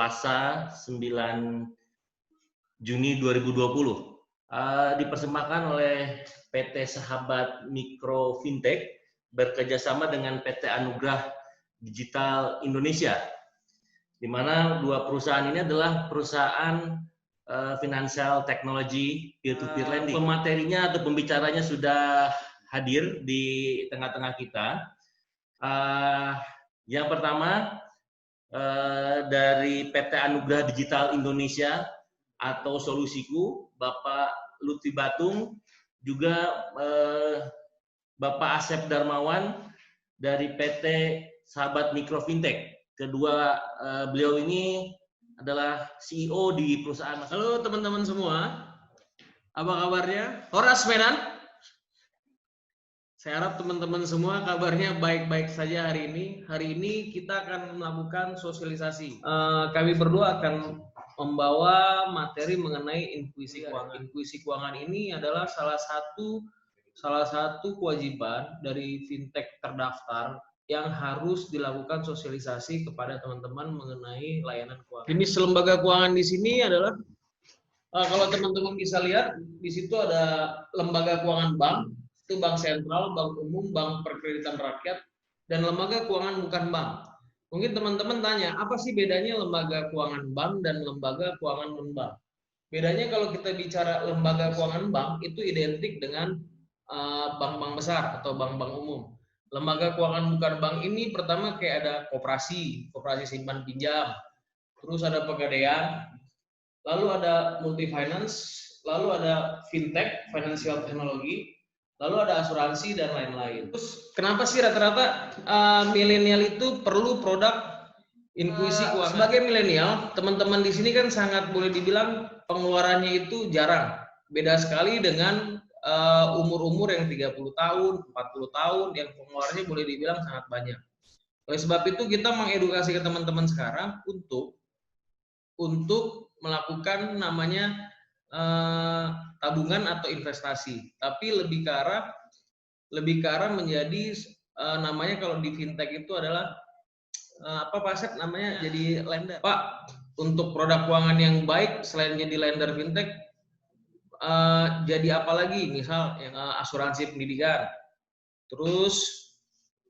Selasa 9 Juni 2020. Dipersembahkan oleh PT Sahabat Mikro Fintech bekerjasama dengan PT Anugrah Digital Indonesia, di mana dua perusahaan ini adalah perusahaan financial technology peer-to-peer lending. Pematerinya atau pembicaranya sudah hadir di tengah-tengah kita. Yang pertama dari PT Anugrah Digital Indonesia atau Solusiku, Bapak Lutfi Batung, juga Bapak Asep Darmawan dari PT Sahabat Mikro Fintech. Kedua beliau ini adalah CEO di perusahaan. Halo teman-teman semua, apa kabarnya? Horas Medan. Saya harap teman-teman semua kabarnya baik-baik saja hari ini. Hari ini kita akan melakukan sosialisasi. Kami berdua akan membawa materi mengenai intuisi keuangan. Intuisi keuangan ini adalah salah satu kewajiban dari fintech terdaftar yang harus dilakukan sosialisasi kepada teman-teman mengenai layanan keuangan. Jenis lembaga keuangan di sini adalah kalau teman-teman bisa lihat di situ ada lembaga keuangan bank. Itu bank sentral, bank umum, bank perkreditan rakyat, dan lembaga keuangan bukan bank. Mungkin teman-teman tanya, apa sih bedanya lembaga keuangan bank dan lembaga keuangan non-bank? Bedanya kalau kita bicara lembaga keuangan bank, itu identik dengan bank-bank besar atau bank-bank umum. Lembaga keuangan bukan bank ini pertama kayak ada koperasi simpan pinjam, terus ada pegadaian, lalu ada multi finance, lalu ada fintech, financial technology, lalu ada asuransi dan lain-lain. Terus kenapa sih rata-rata milenial itu perlu produk intuisi keuangan? Sebagai milenial, teman-teman di sini kan sangat boleh dibilang pengeluarannya itu jarang. Beda sekali dengan umur-umur yang 30 tahun, 40 tahun yang pengeluarannya boleh dibilang sangat banyak. Oleh sebab itu kita mengedukasi ke teman-teman sekarang untuk melakukan namanya tabungan atau investasi, tapi lebih ke arah menjadi namanya kalau di fintech itu adalah apa Pak Asep namanya jadi lender. Pak, untuk produk keuangan yang baik selain jadi lender fintech jadi apa lagi? Misal asuransi pendidikan. Terus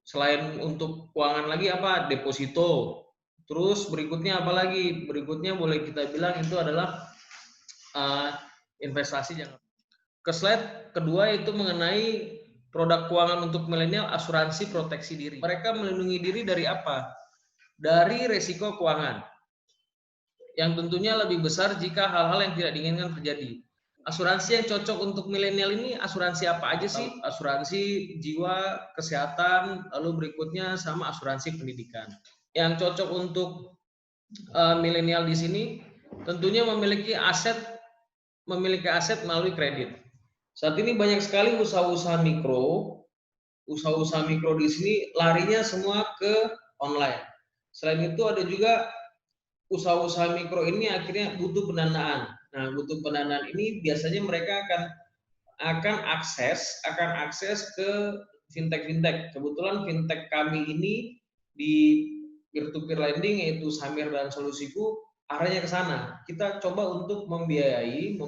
selain untuk keuangan lagi apa? Deposito. Terus berikutnya apa lagi? Berikutnya boleh kita bilang itu adalah investasi. Ke slide kedua itu mengenai produk keuangan untuk milenial, asuransi proteksi diri. Mereka melindungi diri dari apa? Dari resiko keuangan yang tentunya lebih besar jika hal-hal yang tidak diinginkan terjadi. Asuransi yang cocok untuk milenial ini asuransi apa aja sih? Asuransi jiwa, kesehatan, lalu berikutnya sama asuransi pendidikan. Yang cocok untuk milenial di sini tentunya memiliki aset melalui kredit. Saat ini banyak sekali usaha-usaha mikro di sini larinya semua ke online. Selain itu ada juga usaha-usaha mikro ini akhirnya butuh pendanaan. Nah, butuh pendanaan ini biasanya mereka akan akses ke fintech. Kebetulan fintech kami ini di peer-to-peer lending yaitu Samir dan Solusiku arahnya ke sana. Kita coba untuk membiayai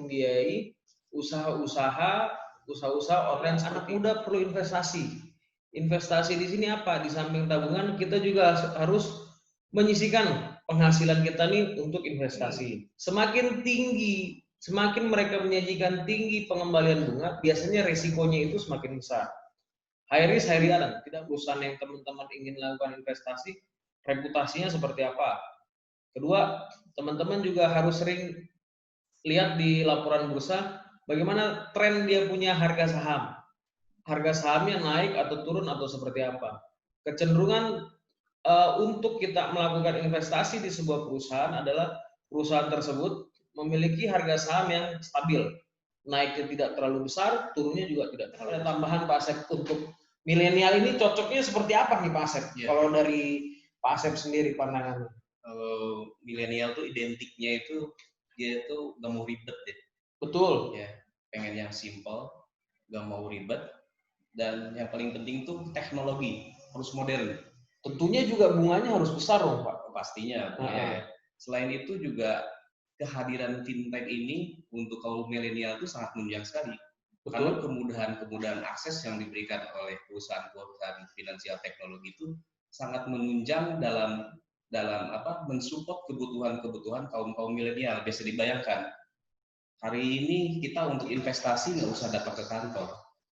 usaha-usaha online. Anak muda perlu investasi. Investasi di sini apa? Di samping tabungan kita juga harus menyisihkan penghasilan kita nih untuk investasi. Semakin mereka menyajikan tinggi pengembalian bunga, biasanya resikonya itu semakin besar. High risk, high return. Tidak perusahaan yang teman-teman ingin lakukan investasi, reputasinya seperti apa. Kedua, teman-teman juga harus sering lihat di laporan bursa bagaimana tren dia punya harga saham. Harga sahamnya naik atau turun atau seperti apa. Kecenderungan untuk kita melakukan investasi di sebuah perusahaan adalah perusahaan tersebut memiliki harga saham yang stabil. Naiknya tidak terlalu besar, turunnya juga tidak terlalu. Ada tambahan Pak Asep untuk milenial ini cocoknya seperti apa nih Pak Asep? Yeah. Kalau dari Pak Asep sendiri pandangannya? Milenial tuh identiknya itu dia itu gak mau ribet deh. Betul. Ya, pengen yang simple, gak mau ribet, dan yang paling penting tuh teknologi harus modern. Tentunya juga bunganya harus besar dong Pak. Pastinya, ya. Selain itu juga kehadiran fintech ini untuk kaum milenial itu sangat menunjang sekali. Karena kemudahan akses yang diberikan oleh perusahaan-perusahaan finansial teknologi itu sangat menunjang dalam mensupport kebutuhan kaum milenial. Bisa dibayangkan, hari ini kita untuk investasi nggak usah datang ke kantor,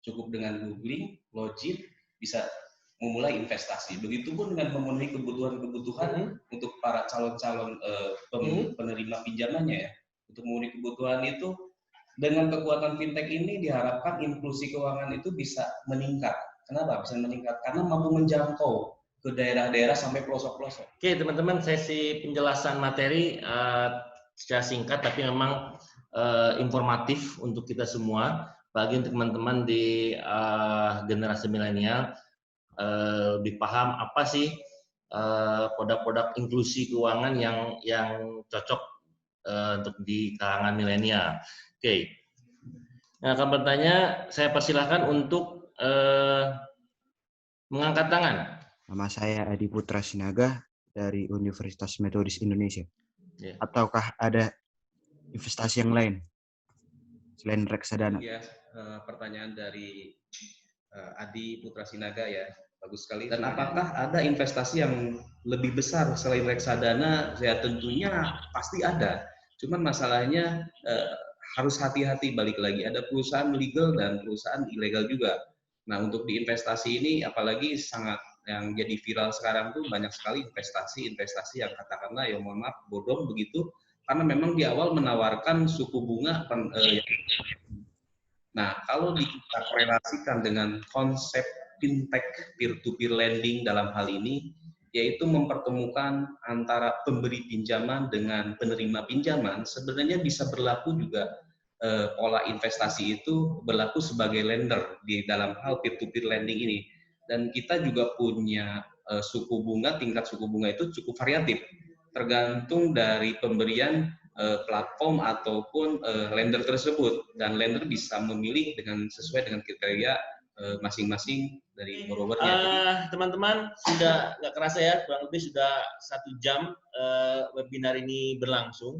cukup dengan googling, login, bisa memulai investasi. Begitupun dengan memenuhi kebutuhan untuk para calon-calon penerima pinjamannya ya. Untuk memenuhi kebutuhan itu, dengan kekuatan fintech ini diharapkan inklusi keuangan itu bisa meningkat. Kenapa bisa meningkat? Karena mampu menjangkau ke daerah-daerah sampai pelosok-pelosok. Oke, teman-teman, sesi penjelasan materi secara singkat tapi memang informatif untuk kita semua. Bagi teman-teman di generasi milenial lebih paham apa sih produk-produk inklusi keuangan yang cocok untuk di kalangan milenial. Oke. Nah, akan bertanya, saya persilahkan untuk mengangkat tangan. Nama saya Adi Putra Sinaga dari Universitas Metodis Indonesia. Ya. Ataukah ada investasi yang lain selain reksadana? Ya, pertanyaan dari Adi Putra Sinaga ya, bagus sekali. Dan apakah ada investasi yang lebih besar selain reksadana? Ya tentunya pasti ada. Cuman masalahnya harus hati-hati, balik lagi. Ada perusahaan legal dan perusahaan ilegal juga. Nah, untuk di investasi ini apalagi sangat yang jadi viral sekarang tuh banyak sekali investasi yang katakanlah ya mohon maaf bodong begitu, karena memang di awal menawarkan suku bunga nah, kalau kita korelasikan dengan konsep fintech peer-to-peer lending dalam hal ini, yaitu mempertemukan antara pemberi pinjaman dengan penerima pinjaman, sebenarnya bisa berlaku juga pola investasi itu berlaku sebagai lender di dalam hal peer-to-peer lending ini. Dan kita juga punya suku bunga, tingkat suku bunga itu cukup variatif, tergantung dari pemberian platform ataupun lender tersebut, dan lender bisa memilih sesuai dengan kriteria masing-masing dari borrowernya. Teman-teman, sudah nggak kerasa ya, kurang lebih sudah 1 jam webinar ini berlangsung.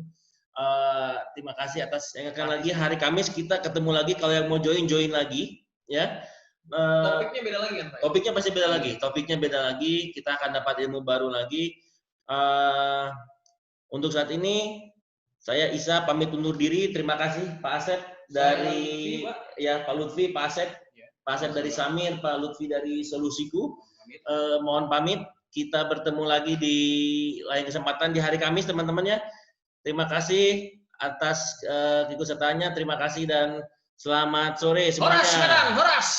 Terima kasih atas ingatkan lagi, hari Kamis kita ketemu lagi, kalau yang mau join lagi ya. Topiknya beda lagi kan Pak? Topiknya pasti beda lagi, topiknya beda lagi, kita akan dapat ilmu baru lagi. Untuk saat ini saya Isa pamit undur diri. Terima kasih Pak Asep dari Pak Lutfi, Pak Asep, Pak Asep dari Samir, Pak Lutfi dari Solusiku. Mohon pamit, kita bertemu lagi di lain kesempatan di hari Kamis teman-teman ya. Terima kasih atas keikutsertaannya, terima kasih dan selamat sore semuanya. Horas Medan, horas.